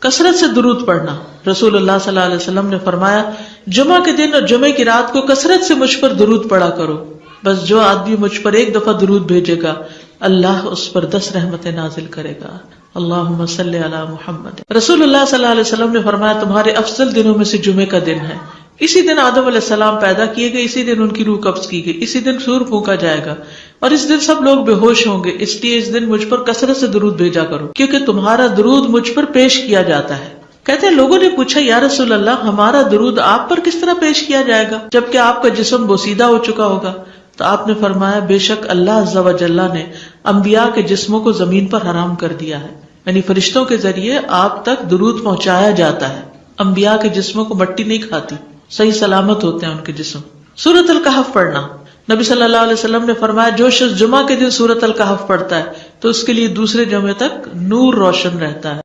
कसरत से दुरूद पढ़ना। रसूलुल्लाह सल्लल्लाहु अलैहि वसल्लम ने फरमाया, जुमा के दिन और जुमे की रात को कसरत से मुझ पर दुरूद पढ़ा करो। बस जो आदमी मुझ पर एक दफा दुरूद भेजेगा, अल्लाह उस पर 10 रहमतें नाजिल करेगा। अल्लाहुम्मा सल्ली अला मुहम्मद। रसूलुल्लाह सल्लल्लाहु अलैहि वसल्लम ने फरमाया, तुम्हारे अफजल दिनों में से जुमे का दिन है। इसी दिन आदम अलैहिस्सलाम पैदा किए गए, इसी दिन उनकी रूह कब्ज की गई, इसी दिन सूर फूंका जाएगा और इस दिन सब लोग बेहोश होंगे। इसलिए इस दिन मुझ पर कसरत से दुरूद भेजा करो, क्योंकि तुम्हारा दुरूद मुझ पर पेश किया जाता है। कहते हैं, लोगों ने पूछा, या रसूल अल्लाह, हमारा दुरूद आप पर किस तरह पेश किया जाएगा जबकि आपका जिस्म बोसीदा हो चुका होगा? तो आपने फरमाया, बेशक अल्लाह अज़्ज़ा व जल्ला ने अंबिया के जिस्मों को जमीन पर हराम कर दिया है, यानी फरिश्तों के जरिए आप तक दुरूद पहुंचाया जाता है। अंबिया के जिस्मों को मट्टी नहीं खाती, सही सलामत होते हैं उनके जिस्म। सूरत अल कहफ पढ़ना। नबी सल्लल्लाहु अलैहि वसल्लम ने फरमाया, जो शख्स जुमा के दिन सूरत अल कहफ पढ़ता है तो उसके लिए दूसरे जुमे तक नूर रोशन रहता है।